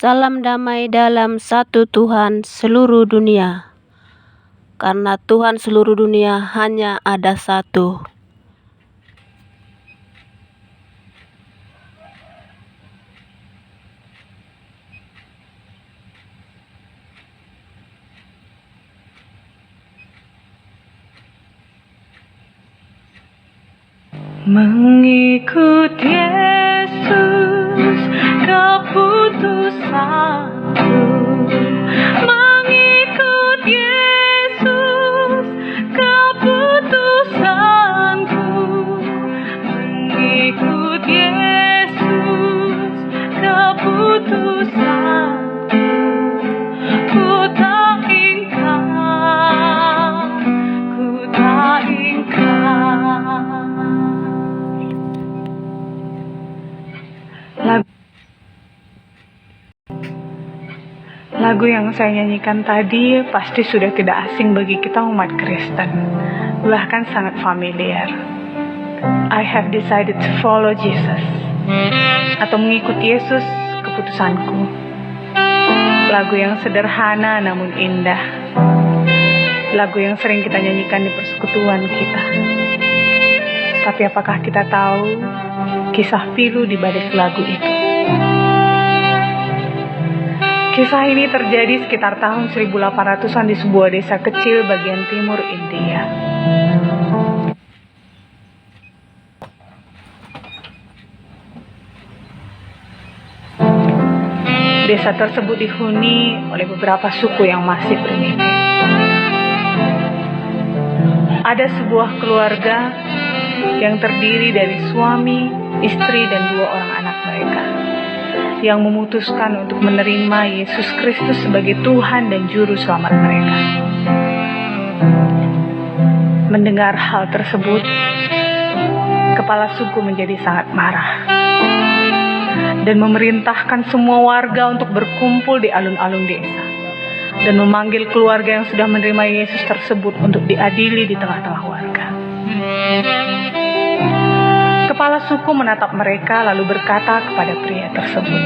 Salam damai dalam satu Tuhan seluruh dunia, karena Tuhan seluruh dunia hanya ada satu. Mengikut Yesus keputusanku, mengikut Yesus keputusanku, mengikut Yesus keputusanku, ku tak ingkar, ku tak ingkar. Lagu yang saya nyanyikan tadi pasti sudah tidak asing bagi kita umat Kristen, bahkan sangat familiar. I have decided to follow Jesus, atau mengikut Yesus keputusanku. Lagu yang sederhana namun indah, lagu yang sering kita nyanyikan di persekutuan kita. Tapi apakah kita tahu kisah pilu di balik lagu itu? Kisah ini terjadi sekitar tahun 1800-an di sebuah desa kecil bagian timur India. Desa tersebut dihuni oleh beberapa suku yang masih primitif. Ada sebuah keluarga yang terdiri dari suami, istri, dan 2 orang anak mereka, yang memutuskan untuk menerima Yesus Kristus sebagai Tuhan dan Juru Selamat mereka. Mendengar hal tersebut, kepala suku menjadi sangat marah dan memerintahkan semua warga untuk berkumpul di alun-alun desa dan memanggil keluarga yang sudah menerima Yesus tersebut untuk diadili di tengah-tengah warga. Kepala suku menatap mereka lalu berkata kepada pria tersebut,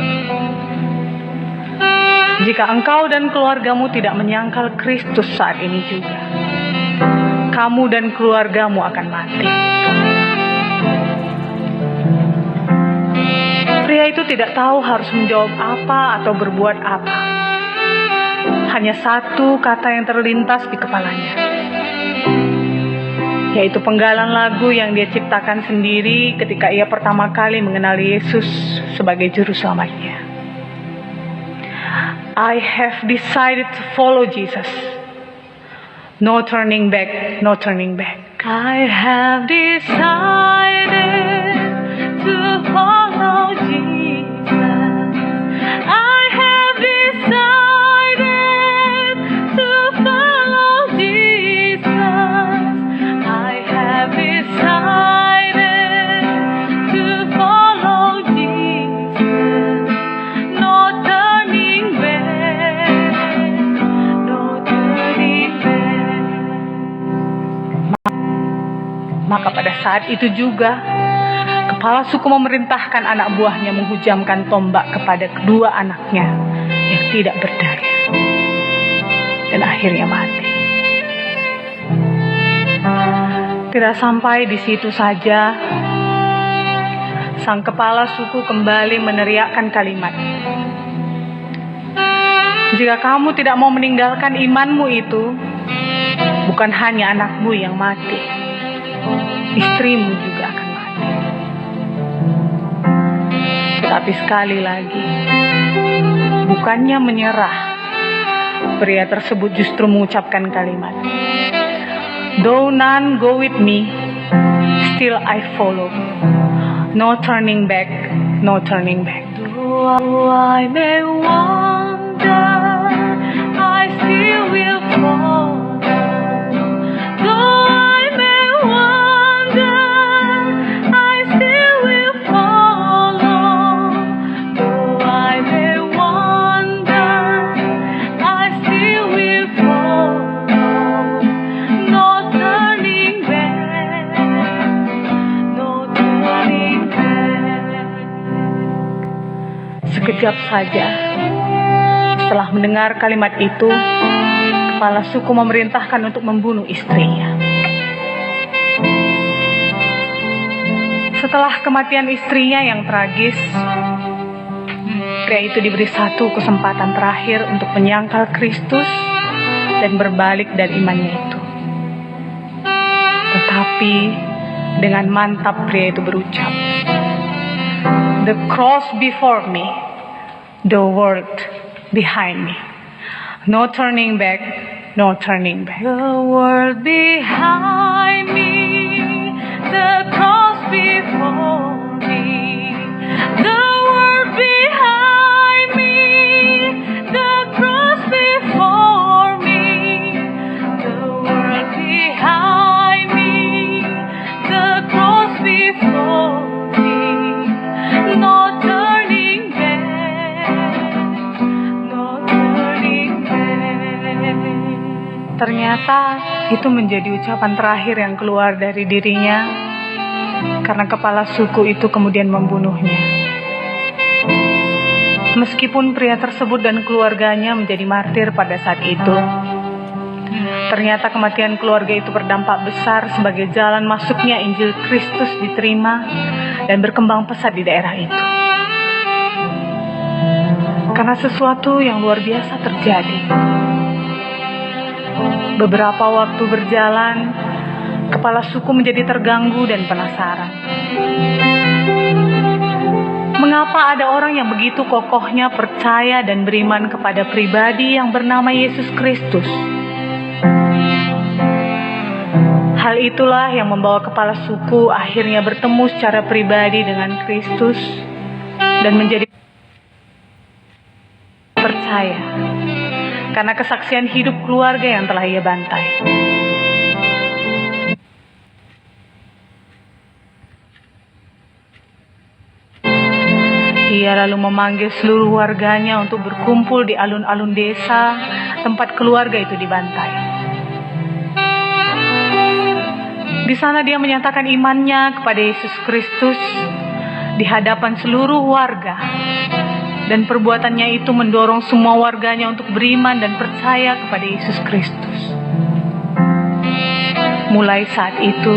"Jika engkau dan keluargamu tidak menyangkal Kristus saat ini juga, kamu dan keluargamu akan mati." Pria itu tidak tahu harus menjawab apa atau berbuat apa. Hanya satu kata yang terlintas di kepalanya, yaitu penggalan lagu yang dia ciptakan sendiri ketika ia pertama kali mengenal Yesus sebagai Juru Selamatnya. I have decided to follow Jesus. No turning back, no turning back. I have decided to follow Jesus. I have decided to follow Jesus. I have decided to follow Jesus. No turning back, no turning back. Maka pada saat itu juga, kepala suku memerintahkan anak buahnya menghujamkan tombak kepada kedua anaknya yang tidak berdaya, dan akhirnya mati. Tidak sampai di situ saja, sang kepala suku kembali meneriakkan kalimat, "Jika kamu tidak mau meninggalkan imanmu itu, bukan hanya anakmu yang mati, istrimu juga akan mati." Tetapi sekali lagi, bukannya menyerah, pria tersebut justru mengucapkan kalimat, "Though none go with me, still I follow. No turning back, no turning back." Though I may wander, I still will follow. Though I may wander, I still will follow. Though I may wander, I still will follow. No turning back, no turning back. Sekejap saja, Setelah mendengar kalimat itu, kepala suku memerintahkan untuk membunuh istrinya. Setelah kematian istrinya yang tragis, pria itu diberi satu kesempatan terakhir untuk menyangkal Kristus dan berbalik dari imannya itu. Tetapi dengan mantap pria itu berucap, "The cross before me, the world behind me. No turning back, no turning back. The world behind me, the cross before me. The world behind me, the cross before me. The world behind me, the cross before me. No turning back, no turning back." Ternyata itu menjadi ucapan terakhir yang keluar dari dirinya, karena kepala suku itu kemudian membunuhnya. Meskipun pria tersebut dan keluarganya menjadi martir pada saat itu, ternyata kematian keluarga itu berdampak besar sebagai jalan masuknya Injil Kristus diterima dan berkembang pesat di daerah itu. Karena sesuatu yang luar biasa terjadi. Beberapa waktu berjalan, kepala suku menjadi terganggu dan penasaran. Mengapa ada orang yang begitu kokohnya percaya dan beriman kepada pribadi yang bernama Yesus Kristus? Hal itulah yang membawa kepala suku akhirnya bertemu secara pribadi dengan Kristus dan menjadi percaya karena kesaksian hidup keluarga yang telah ia bantai. Ia lalu memanggil seluruh warganya untuk berkumpul di alun-alun desa tempat keluarga itu dibantai. Di sana dia menyatakan imannya kepada Yesus Kristus di hadapan seluruh warga, dan perbuatannya itu mendorong semua warganya untuk beriman dan percaya kepada Yesus Kristus. Mulai saat itu,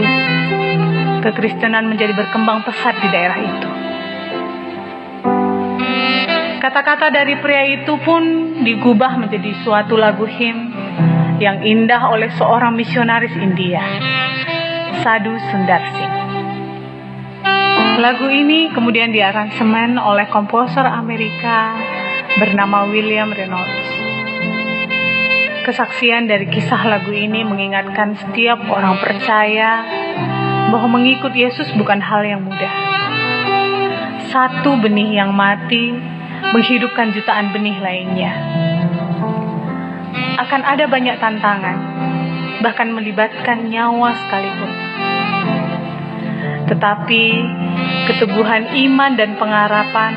kekristenan menjadi berkembang pesat di daerah itu. Kata-kata dari pria itu pun digubah menjadi suatu lagu him yang indah oleh seorang misionaris India, Sadhu Sundar Singh. Lagu ini kemudian diaransemen oleh komposer Amerika bernama William Reynolds. Kesaksian dari kisah lagu ini mengingatkan setiap orang percaya bahwa mengikut Yesus bukan hal yang mudah. Satu benih yang mati menghidupkan jutaan benih lainnya. Akan ada banyak tantangan, bahkan melibatkan nyawa sekalipun. Tetapi keteguhan iman dan pengharapan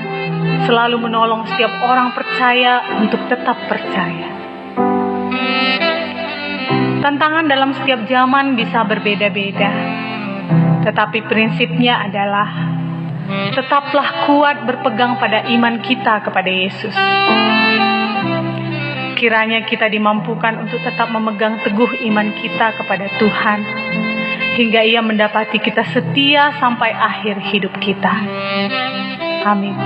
selalu menolong setiap orang percaya untuk tetap percaya. Tantangan dalam setiap zaman bisa berbeda-beda, tetapi prinsipnya adalah tetaplah kuat berpegang pada iman kita kepada Yesus. Kiranya kita dimampukan untuk tetap memegang teguh iman kita kepada Tuhan, hingga Ia mendapati kita setia sampai akhir hidup kita. Amin.